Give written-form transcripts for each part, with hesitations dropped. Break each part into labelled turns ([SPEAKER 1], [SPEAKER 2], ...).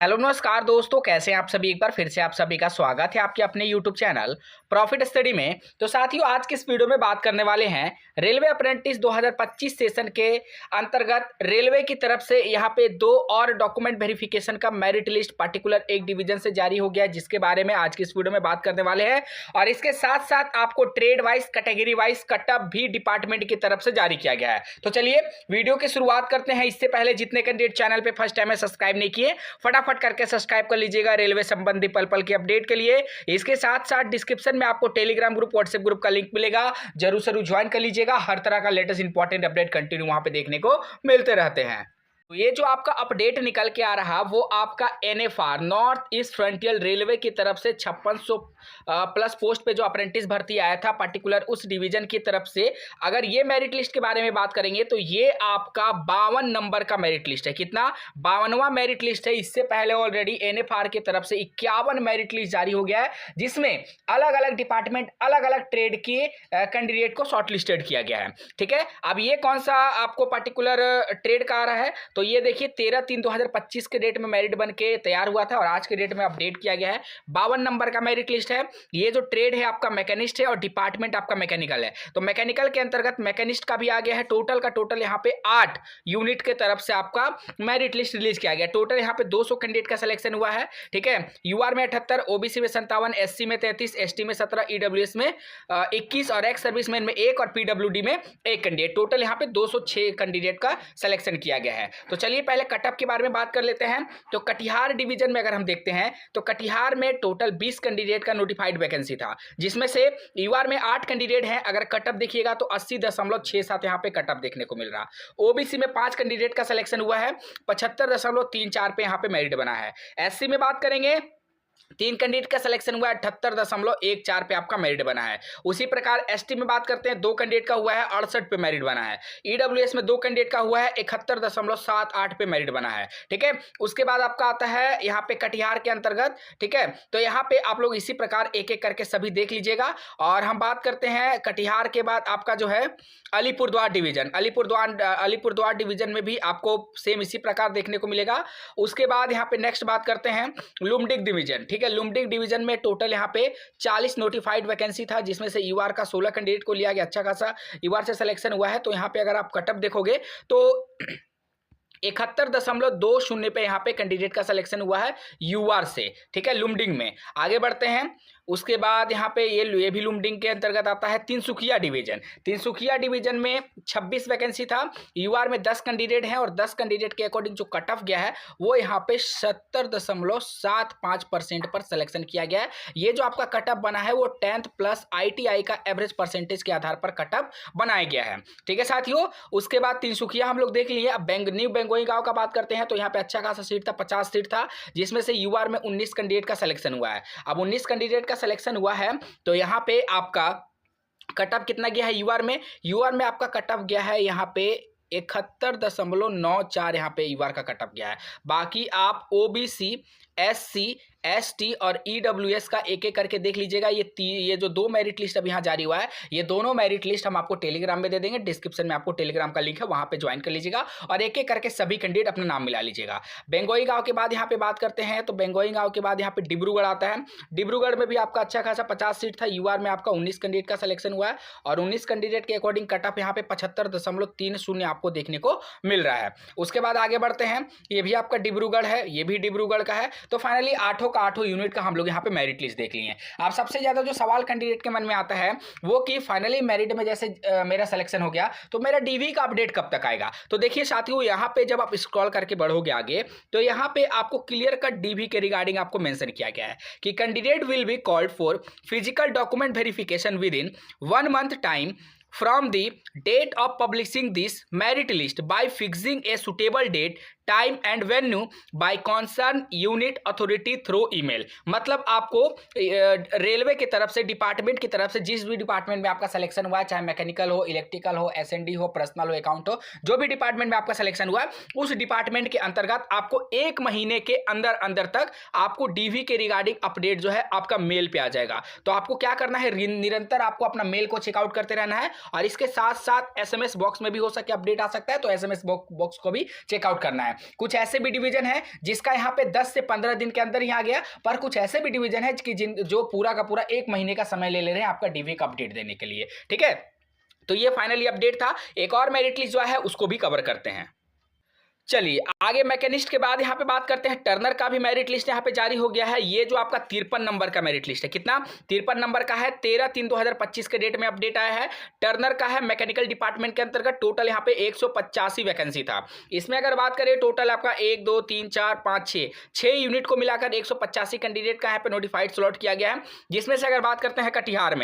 [SPEAKER 1] Hello नमस्कार दोस्तों, कैसे हैं आप सभी। एक बार फिर से आप सभी का स्वागत है आपके अपने यूट्यूब चैनल प्रॉफिट स्टडी में। तो साथियों, आज की इस वीडियो में बात करने वाले हैं रेलवे अप्रेंटिस 2025 सेशन के अंतर्गत रेलवे की तरफ से यहाँ पे दो और डॉक्यूमेंट वेरिफिकेशन का मेरिट लिस्ट पर्टिकुलर एक डिवीजन से जारी हो गया है, जिसके बारे में आज की इस वीडियो में बात करने वाले हैं। और इसके साथ साथ आपको trade wise category wise cut up भी डिपार्टमेंट की तरफ से जारी किया गया है। तो चलिए वीडियो की शुरुआत करते हैं। इससे पहले जितने कैंडिडेट चैनल पर फर्स्ट टाइम है सब्सक्राइब नहीं किए, फटाफट करके सब्सक्राइब कर लीजिएगा रेलवे संबंधी पल पल की अपडेट के लिए। इसके साथ साथ डिस्क्रिप्शन में आपको टेलीग्राम ग्रुप, व्हाट्सएप ग्रुप का लिंक मिलेगा, जरूर ज्वाइन कर लीजिएगा। हर तरह का लेटेस्ट इंपॉर्टेंट अपडेट कंटिन्यू वहां पे देखने को मिलते रहते हैं। तो ये जो आपका अपडेट निकल के आ रहा वो आपका NFR north east frontier railway की तरफ से 5600 प्लस पोस्ट पे जो अप्रेंटिस भर्ती आया था पर्टिकुलर उस डिवीजन की तरफ से। अगर ये मेरिट लिस्ट के बारे में बात करेंगे तो ये आपका 52 नंबर का मेरिट लिस्ट है। कितना? 52वां मेरिट लिस्ट है। इससे पहले ऑलरेडी एनएफआर की तरफ से 51 मेरिट लिस्ट जारी हो गया है, जिसमें अलग अलग डिपार्टमेंट, अलग अलग ट्रेड के कैंडिडेट को शॉर्ट लिस्टेड किया गया है। ठीक है, अब ये कौन सा आपको पर्टिकुलर ट्रेड का आ रहा है तो ये देखिए 13/3/2025 के डेट में मेरिट बन के तैयार हुआ था और आज के डेट में अपडेट किया गया है। 52 नंबर का मेरिट लिस्ट है। ये जो ट्रेड है आपका मैकेनिस्ट है और डिपार्टमेंट आपका मैकेनिकल है। तो मैकेनिकल के अंतर्गत मैकेनिस्ट का भी आ गया है। टोटल का टोटल यहाँ पे 8 यूनिट के तरफ से आपका मेरिट लिस्ट रिलीज किया गया। टोटल यहाँ पे 200 कैंडिडेट का सिलेक्शन हुआ है। ठीक है, यूआर में 78, ओबीसी में 57, एससी में 33, एसटी में 17, ईडब्ल्यूएस में 21 और एक्स सर्विसमैन में 1 और पीडब्ल्यूडी में 1 कैंडिडेट। टोटल यहाँ पे 206 कैंडिडेट का सिलेक्शन किया गया है। तो चलिए पहले कटअप के बारे में बात कर लेते हैं। तो कटिहार डिवीजन में अगर हम देखते हैं तो कटिहार में टोटल 20 कैंडिडेट का नोटिफाइड वैकेंसी था, जिसमें से यूआर में 8 कैंडिडेट हैं। अगर कटअप देखिएगा तो 80.67 यहाँ पे कटअप देखने को मिल रहा। ओबीसी में 5 कैंडिडेट का सिलेक्शन हुआ है, 75.34 पे यहाँ पे मेरिट बना है। एससी में बात करेंगे 3 कैंडिडेट का सिलेक्शन हुआ है, 78.14 पे आपका मेरिट बना है। उसी प्रकार एसटी में बात करते हैं 2 कैंडिडेट का हुआ है, 68 पे मेरिट बना है। ईडब्ल्यूएस में 2 कैंडिडेट का हुआ है, 71.78 पे मेरिट बना है। ठीक है, उसके बाद आपका आता है यहाँ पे कटिहार के अंतर्गत। ठीक है, तो यहाँ पे आप लोग इसी प्रकार एक एक करके सभी देख लीजिएगा। और हम बात करते हैं कटिहार के बाद आपका जो है अलीपुरद्वार डिवीजन। अलीपुरद्वार डिवीजन में भी आपको सेम इसी प्रकार देखने को मिलेगा। उसके बाद यहाँ पे नेक्स्ट बात करते हैं लुमडिग डिवीजन। ठीक है, लुमडिग डिवीजन में टोटल यहाँ पे 40 नोटिफाइड वैकेंसी था, जिसमें से यूआर का 16 कैंडिडेट को लिया गया। अच्छा खासा यूआर से सिलेक्शन हुआ है। तो यहाँ पे अगर आप कटअप देखोगे तो 71.20 पे यहाँ पे कैंडिडेट का सिलेक्शन हुआ है यूआर से। ठीक है, लुमडिंग में आगे बढ़ते हैं। उसके बाद यहाँ पे ये भी लुमडिंग के अंतर्गत आता है तिनसुकिया डिवीजन। तिनसुकिया डिवीजन में 26 वैकेंसी था, यूआर में 10 कैंडिडेट हैं और 10 कैंडिडेट के अकॉर्डिंग जो कट ऑफ गया है वो यहाँ पे 70.75% पर सिलेक्शन किया गया है। ये जो आपका कट ऑफ बना है वो 10th प्लस आईटीआई का एवरेज परसेंटेज के आधार पर कट ऑफ बनाया गया है। ठीक है साथियों, उसके बाद तिनसुकिया हम लोग देख लिए। अब न्यू बेंगोई गांव का बात करते हैं तो यहाँ पे अच्छा खासा सीट था, 50 सीट था, जिसमें से यूआर में 19 कैंडिडेट का सिलेक्शन हुआ है। अब 19 कैंडिडेट का सिलेक्शन हुआ है तो यहाँ पे आपका कट ऑफ कितना गया है यूआर में आपका कट ऑफ गया है यहाँ पे 71.94 यहाँ पे यूआर का कट ऑफ गया है। बाकी आप ओबीसी, एससी, एसटी और ईडब्ल्यूएस का एक एक करके देख लीजिएगा। ये जो 2 मेरिट लिस्ट अभी यहाँ जारी हुआ है, ये दोनों मेरिट लिस्ट हम आपको टेलीग्राम में दे देंगे। डिस्क्रिप्शन में आपको टेलीग्राम का लिंक है, वहां पे ज्वाइन कर लीजिएगा और एक एक करके सभी कैंडिडेट अपना नाम मिला लीजिएगा। बेंगोई गांव के बाद यहाँ पे बात करते हैं तो बेंगोई गांव के बाद यहाँ पे डिब्रूगढ़ आता है। डिब्रूगढ़ में भी आपका अच्छा खासा 50 सीट था, यूआर में आपका 19 कैंडिडेट का सिलेक्शन हुआ है और 19 कैंडिडेट के अकॉर्डिंग कट ऑफ यहाँ पे 75.30 आपको देखने को मिल रहा है। उसके बाद आगे बढ़ते हैं, ये भी आपका डिब्रूगढ़ है, ये भी डिब्रूगढ़ का है। तो फाइनली 8 यूनिट का हम लोग यहाँ पे मेरिट लिस्ट देख लिए हैं। अब सबसे ज्यादा जो सवाल कैंडिडेट के मन में आता है वो कि फाइनली मेरिट में जैसे मेरा सिलेक्शन हो गया तो मेरा डीवी का अपडेट कब तक आएगा। तो देखिए साथियों, यहाँ पे जब आप स्क्रॉल करके बढ़ोगे आगे तो यहाँ पे आपको क्लियर कट डीवी के रिगार्डिंग आपको मेंशन किया गया है कि candidate will be called for physical document verification with in 1 month time from the date of publishing this merit list by fixing a suitable date, time and venue by concern unit authority through email. मतलब आपको railway की तरफ से, department की तरफ से, जिस भी डिपार्टमेंट में आपका सिलेक्शन हुआ है, चाहे मैकेनिकल हो, इलेक्ट्रिकल हो, एसएनडी हो, पर्सनल हो, अकाउंट हो, जो भी डिपार्टमेंट में आपका सिलेक्शन हुआ है उस डिपार्टमेंट के अंतर्गत आपको 1 महीने के अंदर तक आपको डीवी के रिगार्डिंग अपडेट जो है आपका मेल पे आ जाएगा। तो आपको क्या करना है, निरंतर आपको अपना मेल को चेकआउट करते रहना है और इसके साथ साथ एसएमएस बॉक्स में भी हो सके अपडेट आ सकता है, तो एसएमएस बॉक्स को भी चेकआउट करना है। हैं। कुछ ऐसे भी डिवीजन है जिसका यहाँ पे 10 से 15 दिन के अंदर ही आ गया, पर कुछ ऐसे भी डिवीजन है कि जो पूरा का पूरा 1 महीने का समय ले रहे हैं आपका डीवी का अपडेट देने के लिए। ठीक है, तो ये फाइनली अपडेट था। एक और मेरिट लिस्ट जो है उसको भी कवर करते हैं। चलिए आगे मैकेनिस्ट के बाद यहाँ पे बात करते हैं। टर्नर का भी मेरिट लिस्ट यहाँ पे जारी हो गया है। ये जो आपका 53 नंबर का मेरिट लिस्ट है, कितना 53 नंबर का है, 13/3/2025 के डेट में अपडेट आया है। टर्नर का है, मैकेनिकल डिपार्टमेंट के अंतर्गत टोटल यहाँ पे 185 वैकेंसी था। इसमें अगर बात करें टोटल आपका 1 2 3 4 5 6 यूनिट को मिलाकर 185 कैंडिडेट का यहाँ पे नोटिफाइड स्लॉट किया गया है। जिसमें से अगर बात करते हैं कटिहार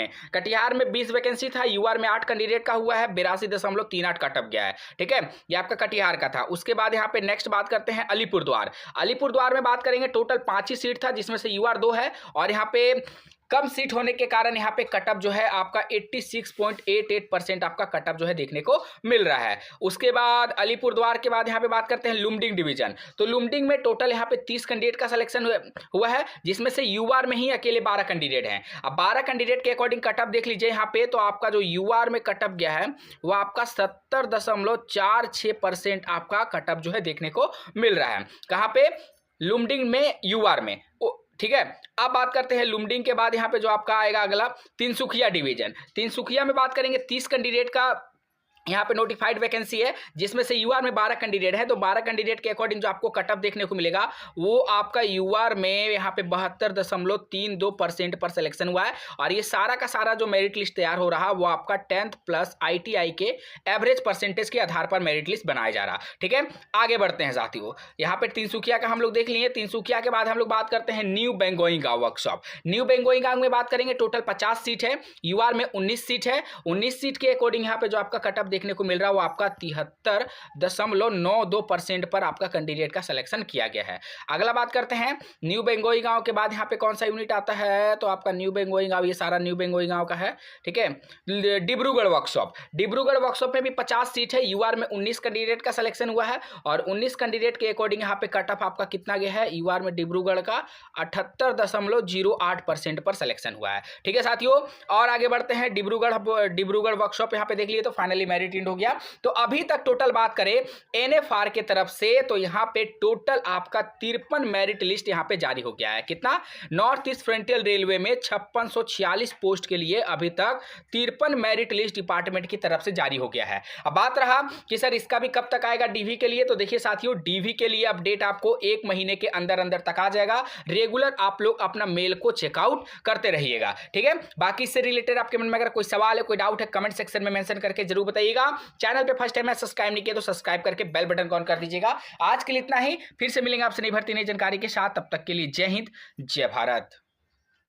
[SPEAKER 1] में 20 वैकेंसी था, यूआर में 8 कैंडिडेट का हुआ है, 82.38 कट ऑफ गया है। ठीक है, ये आपका कटिहार का था। उसके बाद यहाँ पे नेक्स्ट बात करते हैं अलीपुरद्वार में बात करेंगे। टोटल 5 ही सीट था जिसमें से यूआर 2 है और यहाँ पे कम सीट होने के कारण यहाँ पे कटअप जो है आपका 86.88% आपका कटअप जो है देखने को मिल रहा है। उसके बाद अलीपुरद्वार के बाद यहाँ पे बात करते हैं लुमडिंग डिवीजन। तो लुमडिंग में टोटल यहाँ पे 30 कैंडिडेट का सिलेक्शन हुआ है, जिसमें से यूआर में ही अकेले 12 कैंडिडेट हैं। अब 12 कैंडिडेट के अकॉर्डिंग कटअप देख लीजिए यहाँ पे, तो आपका जो यूआर में कटअप गया है वो आपका 70.46% आपका कटअप जो है देखने को मिल रहा है। कहाँ पे? लुमडिंग में, यूआर में। ठीक है, अब बात करते हैं लुमडिंग के बाद यहाँ पे जो आपका आएगा अगला तिनसुकिया डिवीजन। तिनसुकिया में बात करेंगे 30 कैंडिडेट का यहाँ पे नोटिफाइड वैकेंसी है, जिसमें से यूआर में 12 कैंडिडेट है। तो 12 कैंडिडेट के अकॉर्डिंग जो आपको कटअप देखने को मिलेगा वो आपका यूआर में यहाँ पे 72.32% पर सिलेक्शन हुआ है। और ये सारा का सारा जो मेरिट लिस्ट तैयार हो रहा वो आपका 10th प्लस ITI के एवरेज परसेंटेज के आधार पर मेरिट लिस्ट बनाया जा रहा। ठीक है, आगे बढ़ते हैं साथियों। यहाँ पे तिनसुकिया का हम लोग देख लिए। तिनसुकिया के बाद हम लोग बात करते हैं न्यू बेंगोइगांव वर्कशॉप। न्यू बेंगोइगांव में बात करेंगे टोटल 50 सीट है, यूआर में 19 सीट है। 19 सीट के अकॉर्डिंग यहाँ पे जो आपका कटअप देखने को मिल रहा है वो आपका 73.92% पर आपका कैंडिडेट का सिलेक्शन किया गया है। अगला बात करते हैं न्यू बेंगोइगांव के बाद यहाँ पे कौन सा यूनिट आता है, तो आपका न्यू बेंगोइगांव, ये सारा न्यू बेंगोइगांव का है। ठीक है, डिब्रूगढ़ वर्कशॉप में भी 50 सीट है, यूआर में 19 कैंडिडेट का सिलेक्शन हुआ है। और 19 कैंडिडेट के अकॉर्डिंग यहाँ पे कटअप आपका कितना गया है, यूआर में डिब्रूगढ़ का 78.08% पर सिलेक्शन हुआ है। ठीक है साथियों, और आगे बढ़ते हैं। डिब्रूगढ़ वर्कशॉप यहाँ पे देख लिए, तो फाइनली मेरिट इंड हो गया। तो अभी तक टोटल बात करें एनएफआर के तरफ से, तो यहां पे टोटल आपका 53 मेरिट लिस्ट यहां पे जारी हो गया है। कितना? नॉर्थ ईस्ट फ्रंटियर रेलवे में 5646 पोस्ट के लिए अभी तक 53 मेरिट लिस्ट डिपार्टमेंट की तरफ से जारी हो गया है। अब बात रहा कि सर इसका भी कब तक आएगा डीवी के लिए, तो देखिए साथियों, डीवी के लिए अपडेट आपको 1 महीने के अंदर अंदर तक आ जाएगा। रेगुलर आप लोग अपना मेल को चेकआउट करते रहिएगा। ठीक है, बाकी इससे रिलेटेड आपके मन में अगर कोई सवाल है, कोई डाउट है, कमेंट सेक्शन में मेंशन करके जरूर बताइएगा। चैनल पे फर्स्ट टाइम है सब्सक्राइब नहीं किया तो सब्सक्राइब करके बेल बटन को ऑन कर दीजिएगा। आज के लिए इतना ही, फिर से मिलेंगे आपसे नई भर्ती नई जानकारी के साथ। तब तक के लिए जय हिंद, जय भारत।